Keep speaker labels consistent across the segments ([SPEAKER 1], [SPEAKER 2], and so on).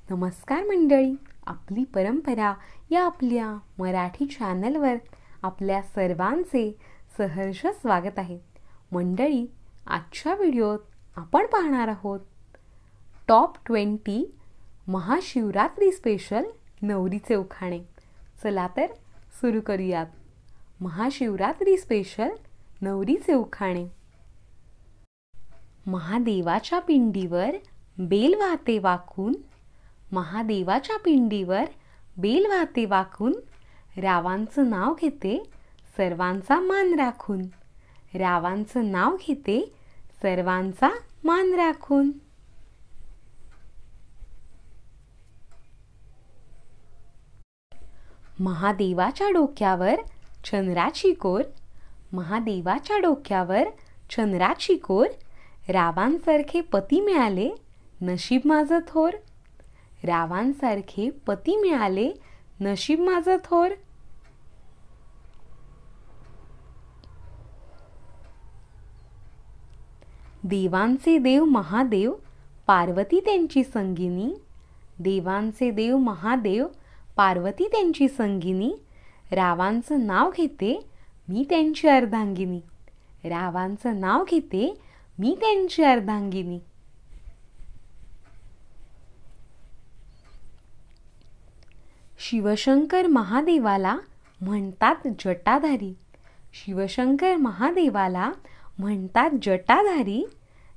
[SPEAKER 1] नमस्कार मंडळी, आपली परंपरा या आपल्या मराठी चॅनलवर आपल्या सर्वांचे सहर्ष स्वागत आहे. मंडळी, आजच्या व्हिडिओत आपण पाहणार आहोत टॉप 20 महाशिवरात्री स्पेशल नवरीचे उखाणे. चला तर सुरू करूयात. महाशिवरात्री स्पेशल नवरीचे उखाणे. महादेवाच्या पिंडीवर बेल वाहते वाकून, महादेवाच्या पिंडीवर बेल वाहते वाकून, रावांचं नाव घेते सर्वांचा मान राखून, रावांचं नाव घेते सर्वांचा मान राखून. महादेवाच्या डोक्यावर चंद्राची कोर, महादेवाच्या डोक्यावर चंद्राची कोर, रावांसारखे पती मिळाले नशीब माझं थोर, रावांसारखे पती मिळाले नशीब माझं थोर. देवांचे देव महादेव पार्वती त्यांची संगिनी, देवांचे देव महादेव पार्वती त्यांची संगिनी, रावांचं नाव घेते मी त्यांची अर्धांगिनी, रावांचं नाव घेते मी त्यांची अर्धांगिनी. शिवशंकर महादेवाला म्हणतात जटाधारी, शिवशंकर महादेवाला म्हणतात जटाधारी,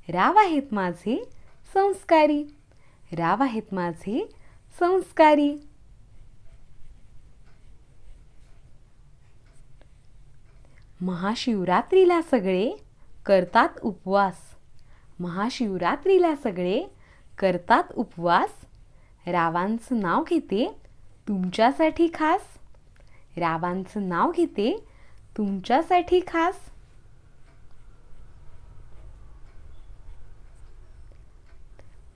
[SPEAKER 1] राव आहेत माझे संस्कारी, राव आहेत माझे संस्कारी. महाशिवरात्रीला सगळे करतात उपवास, महाशिवरात्रीला सगळे करतात उपवास, रावांचं नाव घेते तुमच्यासाठी खास, रावांचं नाव घेते तुमच्यासाठी खास.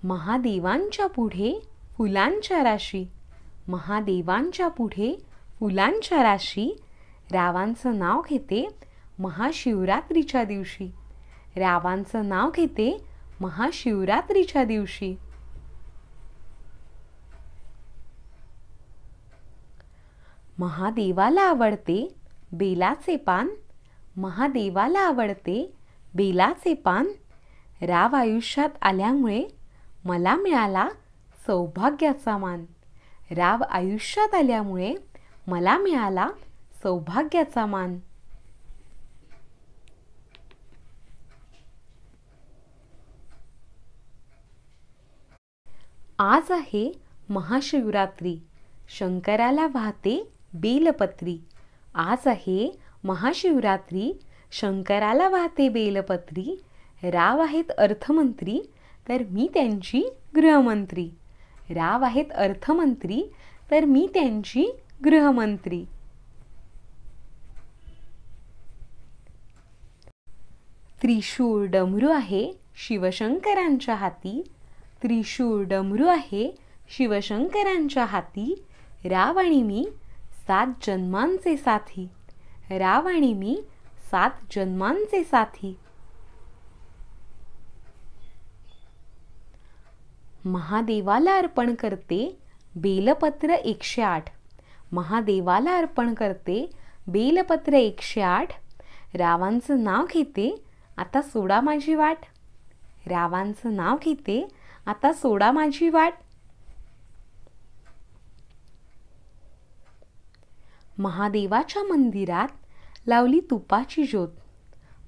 [SPEAKER 1] महादेवांच्या पुढे फुलांच्या राशी, महादेवांच्या पुढे फुलांच्या राशी, रावांचं नाव घेते महाशिवरात्रीच्या दिवशी, रावांचं नाव घेते महाशिवरात्रीच्या दिवशी. महादेवाला आवडते बेलाचे पान, महादेवाला आवडते बेलाचे पान, राव आयुष्यात आल्यामुळे मला मिळाला सौभाग्याचा मान, राव आयुष्यात आल्यामुळे मला मिळाला सौभाग्याचा मान. आज आहे महाशिवरात्री, शंकराला वाहते बेलपत्री, आज आहे महाशिवरात्री, शंकराला वाहते बेलपत्री, राव आहेत अर्थमंत्री तर मी त्यांची गृहमंत्री, राव आहेत अर्थमंत्री तर मी त्यांची गृहमंत्री. त्रिशूळ डमरू आहे शिवशंकरांच्या हाती, त्रिशूळ डमरू आहे शिवशंकरांच्या हाती, राव आणि मी 7 जन्मांचे साथी, राव आणि मी 7 जन्मांचे साथी. महादेवाला अर्पण करते बेलपत्र 108, महादेवाला अर्पण करते बेलपत्र 108, रावांचं नाव घेते आता सोडा माझी वाट, रावांचं नाव घेते आता सोडा माझी वाट. महादेवाच्या मंदिरात लावली तुपाची ज्योत,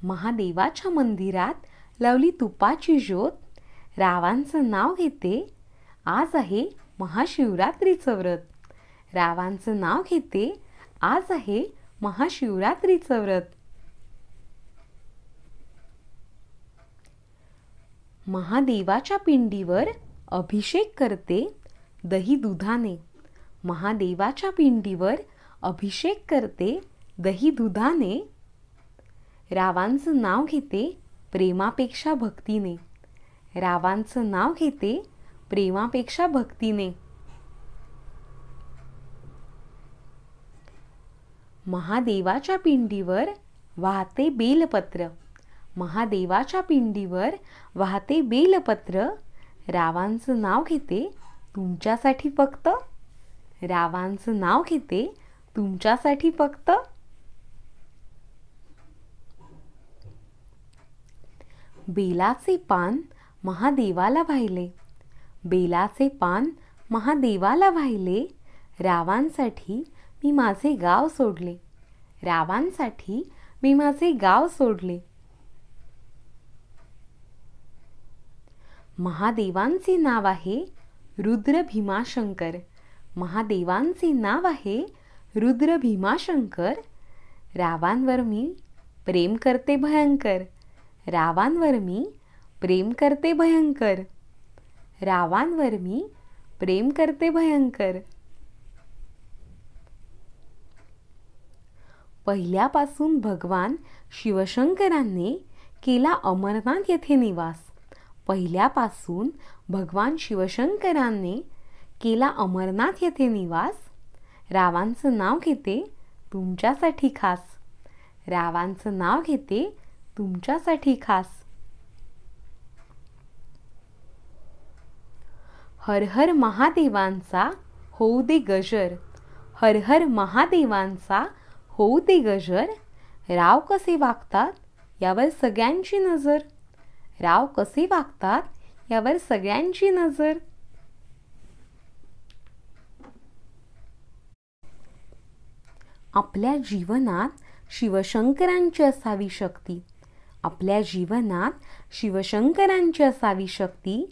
[SPEAKER 1] महादेवाच्या मंदिरात लावली तुपाची ज्योत, रावांचं नाव घेते आज आहे महाशिवरात्रीचं व्रत, रावांचं नाव घेते आज आहे महाशिवरात्रीचं व्रत. महादेवाच्या पिंडीवर अभिषेक करते दही दुधाने, महादेवाच्या पिंडीवर अभिषेक करते दही दुधाने, रावांचं नाव घेते प्रेमापेक्षा भक्तीने, रावांचं नाव घेते प्रेमापेक्षा भक्तीने. महादेवाच्या पिंडीवर वाहते बेलपत्र, महादेवाच्या पिंडीवर वाहते बेलपत्र, रावांचं नाव घेते तुमच्यासाठी फक्त. रावांचं नाव घेते तुमच्यासाठी फक्त. बेलाचे पान महादेवाला वाहिले. बेलाचे पान महादेवाला वाहिले. रावांसाठी मी माझे गाव सोडले. रावांसाठी मी माझे गाव सोडले. महादेवांचे नाव आहे रुद्र भीमाशंकर. महादेवांचे नाव आहे रुद्र भीमाशंकर. रावांवर मी प्रेम करते भयंकर. रावांवर मी प्रेम करते भयंकर. रावांवर मी प्रेम करते भयंकर. पहिल्यापासून भगवान शिवशंकरांनी केला अमरनाथ येथे निवास. पहिल्यापासून भगवान शिवशंकरांनी केला अमरनाथ येथे निवास. रावांचं नाव घेते तुमच्यासाठी खास. रावांचं नाव घेते तुमच्यासाठी खास. हर हर महादेवांचा होऊ दे गजर. हर हर महादेवांचा होऊ दे गजर. राव कसे वागतात यावर सगळ्यांची नजर. राव कसे वागतात यावर सगळ्यांची नजर. आपल्या जीवनात शिवशंकरांची असावी शक्ती. आपल्या जीवनात शिवशंकरांची असावी शक्ती.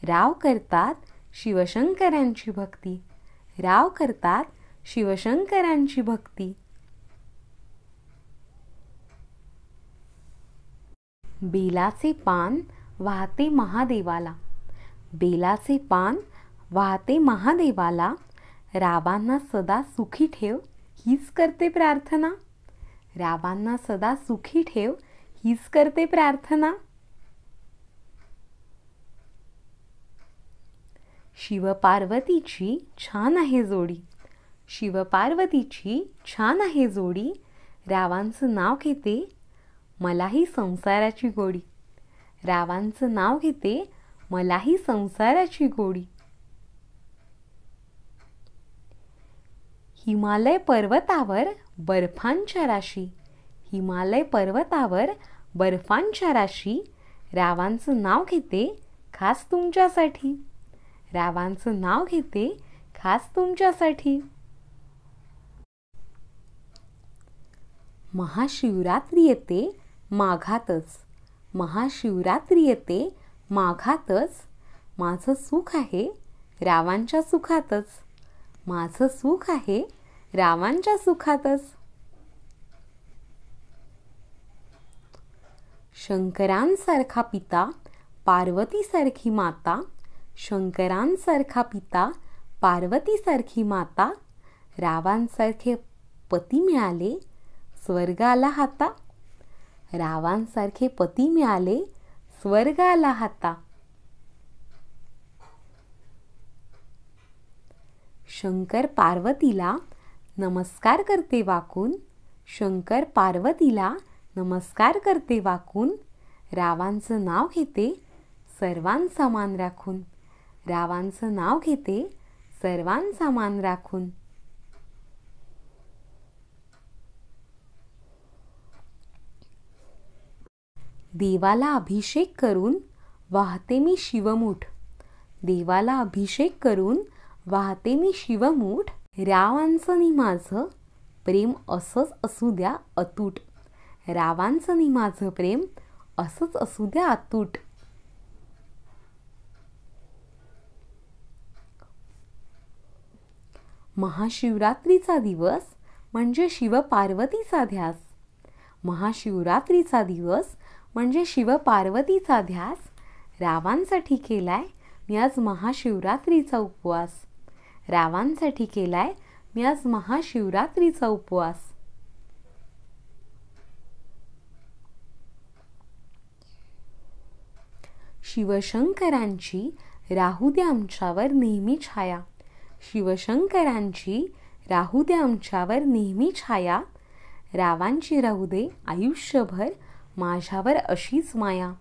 [SPEAKER 1] राव करतात शिवशंकरांची भक्ती. राव करतात शिवशंकरांची भक्ती. बेलाचे पान वाहते महादेवाला. बेलाचे पान वाहते महादेवाला. रावांना सदा सुखी ठेव हीच करते प्रार्थना. रावांना सदा सुखी ठेव हीच करते प्रार्थना. शिवपार्वतीची छान आहे जोडी. शिवपार्वतीची छान आहे जोडी. रावांचं नाव घेते मलाही संसाराची गोडी. रावांचं नाव घेते मलाही संसाराची गोडी. हिमालय पर्वतावर बर्फांच्या राशी. हिमालय पर्वतावर बर्फांच्या राशी. रावांचं नाव घेते खास तुमच्यासाठी. रावांचं नाव घेते खास तुमच्यासाठी. महाशिवरात्री येते माघातच. महाशिवरात्री येते माघातच. माझं सुख आहे रावांच्या सुखातच. माझं सुख आहे रावांच्या सुखातच. शंकरांसारखा पिता पार्वतीसारखी माता. शंकरांसारखा पिता पार्वतीसारखी माता. रावांसारखे पती मिळाले स्वर्गाला हाता. रावांसारखे पती मिळाले स्वर्गाला हाता. शंकर पार्वतीला नमस्कार करते वाकून. शंकर पार्वतीला नमस्कार करते वाकून. रावांचं नाव घेते सर्वांचा मान राखून. रावांचं नाव घेते सर्वांचा मान राखून. देवाला अभिषेक करून वाहते मी शिवमुठ. देवाला अभिषेक करून वाहते मी शिवमुठ. रावांचं नि माझं प्रेम असंच असू द्या अतूट. रावांचं नि माझं प्रेम असंच असू द्या अतूट. महाशिवरात्रीचा दिवस म्हणजे शिवपार्वतीचा ध्यास. महाशिवरात्रीचा दिवस म्हणजे शिवपार्वतीचा ध्यास. रावांसाठी केलाय मी आज महाशिवरात्रीचा उपवास. रावांसाठी केलाय मी आज महाशिवरात्रीचा उपवास. शिवशंकरांची राहू द्या आमच्यावर नेहमी छाया. शिवशंकरांची राहू द्या आमच्यावर नेहमी छाया. रावांची राहू दे आयुष्यभर माझ्यावर अशीच माया.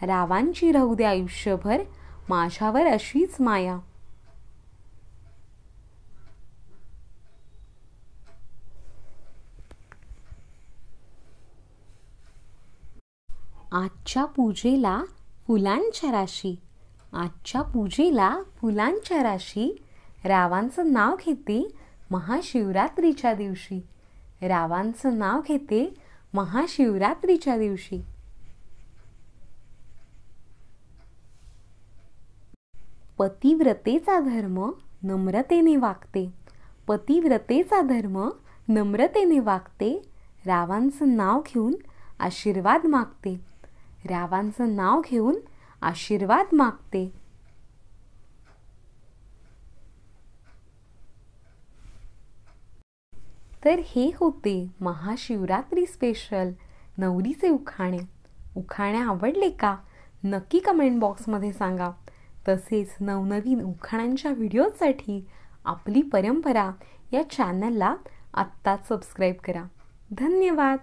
[SPEAKER 1] रावांची राहू दे आयुष्यभर माझ्यावर अशीच माया. आजच्या पूजेला फुलांच्या राशी, आजच्या पूजेला फुलांच्या राशी, रावांचं नाव घेते महाशिवरात्रीच्या दिवशी, रावांचं नाव घेते महाशिवरात्रीच्या दिवशी. पतिव्रतेचा धर्म नम्रतेने वागते, पतिव्रतेचा धर्म नम्रतेने वागते, रावांचं नाव घेऊन आशीर्वाद मागते, रावांचं नाव घेऊन आशीर्वाद मागते. तर हे होते महाशिवरात्री स्पेशल नवरीचे उखाणे. उखाणे आवडले का? नक्की कमेंट बॉक्समध्ये सांगा. तसेच नवनवीन उखाण्यांच्या व्हिडिओसाठी आपली परंपरा या चॅनलला आत्ताच सबस्क्राईब करा. धन्यवाद.